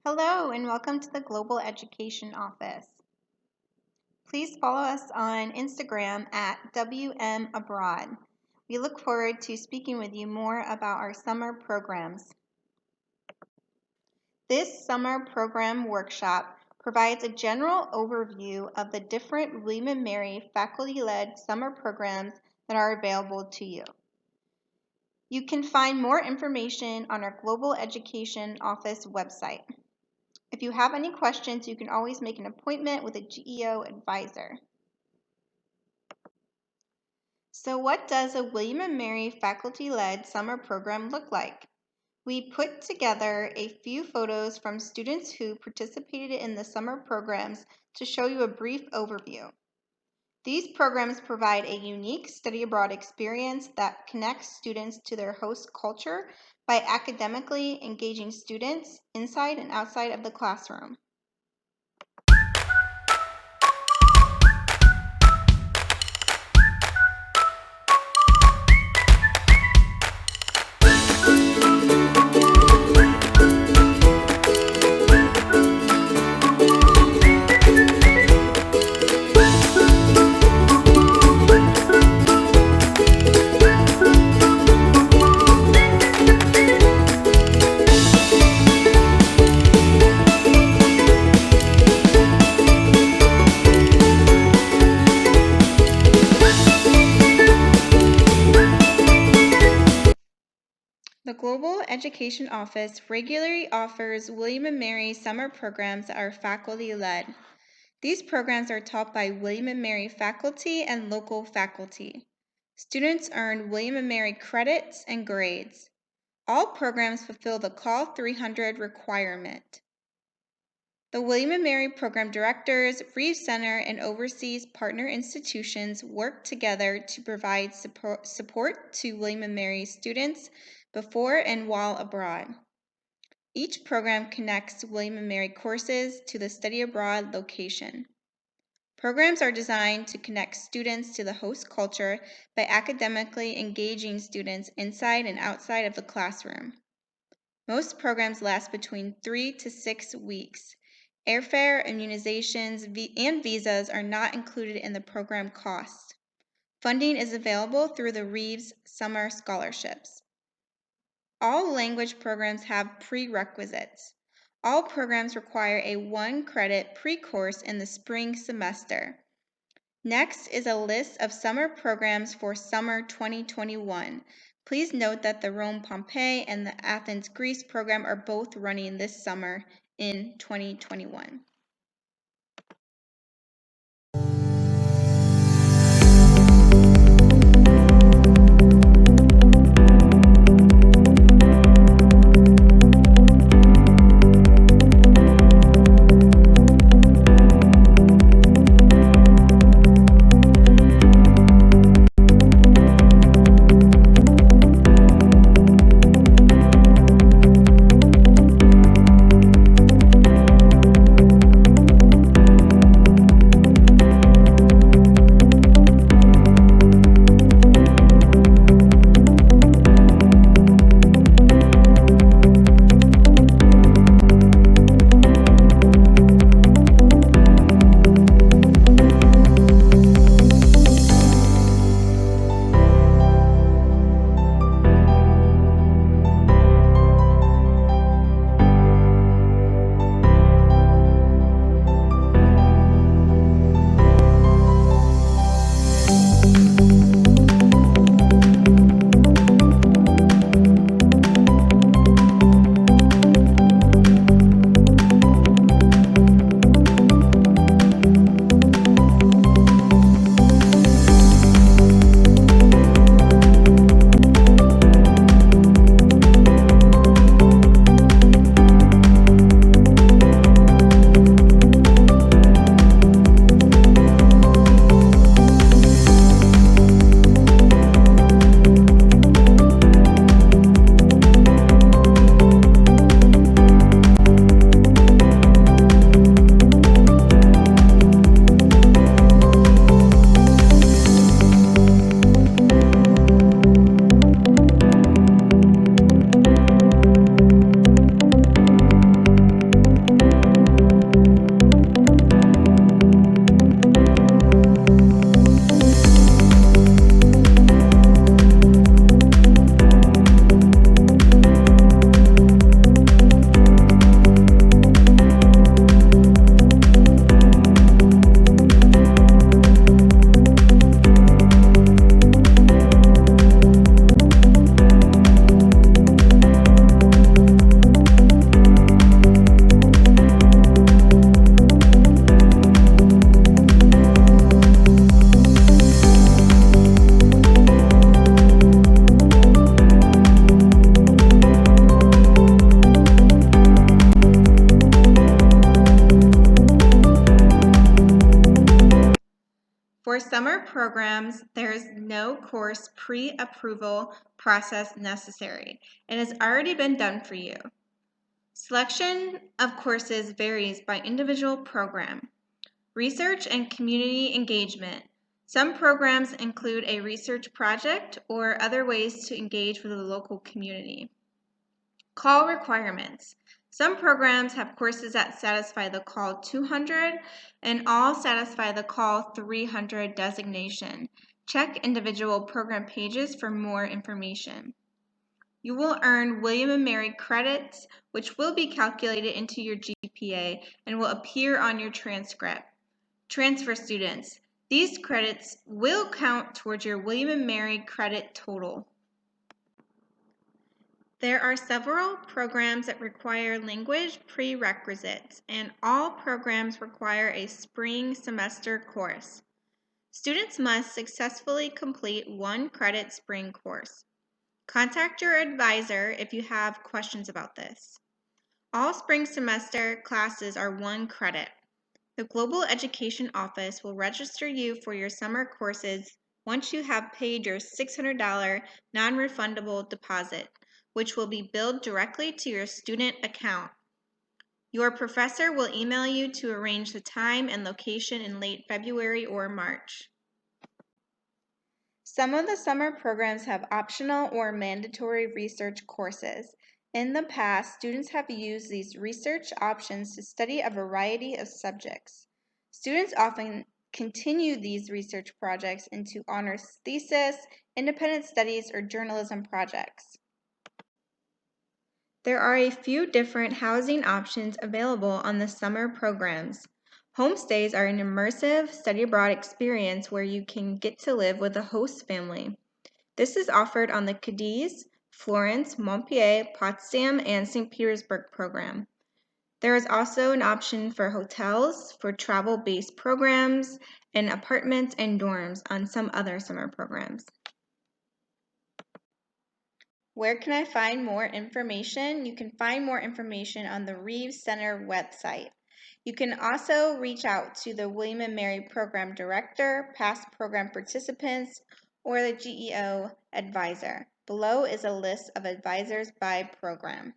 Hello and welcome to the Global Education Office. Please follow us on Instagram at WM Abroad. We look forward to speaking with you more about our summer programs. This summer program workshop provides a general overview of the different William & Mary faculty-led summer programs that are available to you. You can find more information on our Global Education Office website. If you have any questions, you can always make an appointment with a GEO advisor. So what does a William & Mary faculty-led summer program look like? We put together a few photos from students who participated in the summer programs to show you a brief overview. These programs provide a unique study abroad experience that connects students to their host culture by academically engaging students inside and outside of the classroom. The Global Education Office regularly offers William & Mary summer programs that are faculty-led. These programs are taught by William & Mary faculty and local faculty. Students earn William & Mary credits and grades. All programs fulfill the Call 300 requirement. The William & Mary program directors, Reves Center, and overseas partner institutions work together to provide support to William & Mary students before and while abroad. Each program connects William & Mary courses to the study abroad location. Programs are designed to connect students to the host culture by academically engaging students inside and outside of the classroom. Most programs last between 3 to 6 weeks. Airfare, immunizations, and visas are not included in the program cost. Funding is available through the Reves Summer Scholarships. All language programs have prerequisites. All programs require a 1-credit pre-course in the spring semester. Next is a list of summer programs for summer 2021. Please note that the Rome Pompeii and the Athens Greece program are both running this summer in 2021. summer programs, there is no course pre-approval process necessary. It has already been done for you. Selection of courses varies by individual program. Research and community engagement. Some programs include a research project or other ways to engage with the local community. Call requirements. Some programs have courses that satisfy the Call 200 and all satisfy the Call 300 designation. Check individual program pages for more information. You will earn William & Mary credits, which will be calculated into your GPA and will appear on your transcript. Transfer students. These credits will count towards your William & Mary credit total. There are several programs that require language prerequisites, and all programs require a spring semester course. Students must successfully complete one credit spring course. Contact your advisor if you have questions about this. All spring semester classes are 1 credit. The Global Education Office will register you for your summer courses once you have paid your $600 non-refundable deposit, which will be billed directly to your student account. Your professor will email you to arrange the time and location in late February or March. Some of the summer programs have optional or mandatory research courses. In the past, students have used these research options to study a variety of subjects. Students often continue these research projects into honors thesis, independent studies, or journalism projects. There are a few different housing options available on the summer programs. Homestays are an immersive study abroad experience where you can get to live with a host family. This is offered on the Cadiz, Florence, Montpellier, Potsdam, and St. Petersburg program. There is also an option for hotels, for travel-based programs, and apartments and dorms on some other summer programs. Where can I find more information? You can find more information on the Reves Center website. You can also reach out to the William & Mary Program Director, past program participants, or the GEO advisor. Below is a list of advisors by program.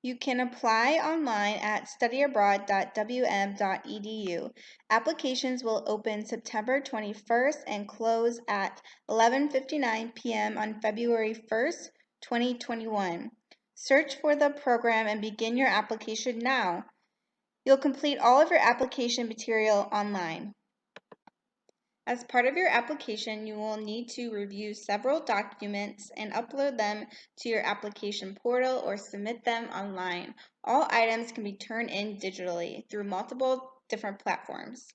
You can apply online at studyabroad.wm.edu. Applications will open September 21st and close at 11:59 p.m. on February 1st, 2021. Search for the program and begin your application now. You'll complete all of your application material online. As part of your application, you will need to review several documents and upload them to your application portal or submit them online. All items can be turned in digitally through multiple different platforms.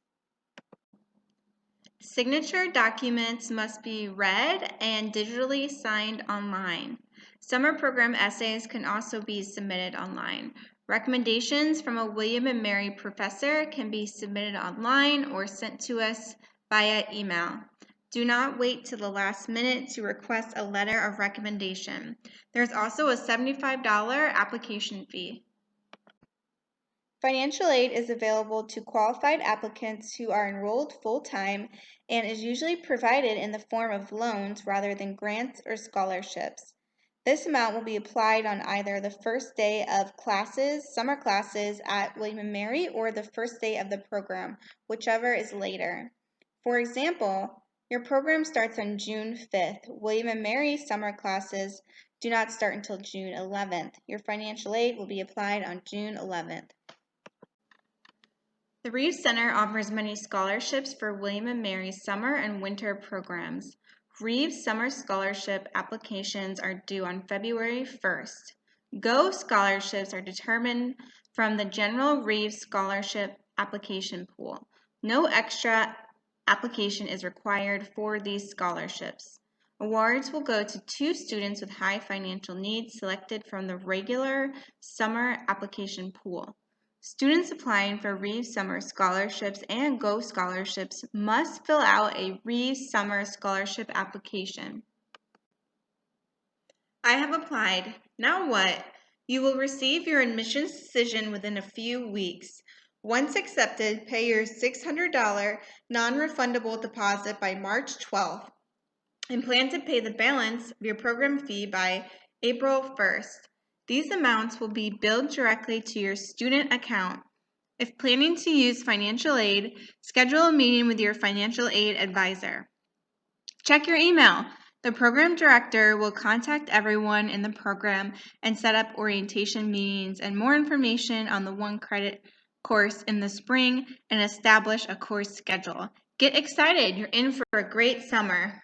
Signature documents must be read and digitally signed online. Summer program essays can also be submitted online. Recommendations from a William & Mary professor can be submitted online or sent to us via email. Do not wait till the last minute to request a letter of recommendation. There's also a $75 application fee. Financial aid is available to qualified applicants who are enrolled full-time and is usually provided in the form of loans rather than grants or scholarships. This amount will be applied on either the first day of classes, summer classes at William & Mary, or the first day of the program, whichever is later. For example, your program starts on June 5th. William & Mary summer classes do not start until June 11th. Your financial aid will be applied on June 11th. The Reves Center offers many scholarships for William & Mary summer and winter programs. Reves Summer Scholarship applications are due on February 1st. GO scholarships are determined from the General Reves Scholarship application pool. No extra application is required for these scholarships. Awards will go to 2 students with high financial needs selected from the regular summer application pool. Students applying for Reves Summer Scholarships and GO Scholarships must fill out a Reves Summer Scholarship application. I have applied. Now what? You will receive your admissions decision within a few weeks. Once accepted, pay your $600 non-refundable deposit by March 12th and plan to pay the balance of your program fee by April 1st. These amounts will be billed directly to your student account. If planning to use financial aid, schedule a meeting with your financial aid advisor. Check your email. The program director will contact everyone in the program and set up orientation meetings and more information on the 1-credit course in the spring and establish a course schedule. Get excited, you're in for a great summer.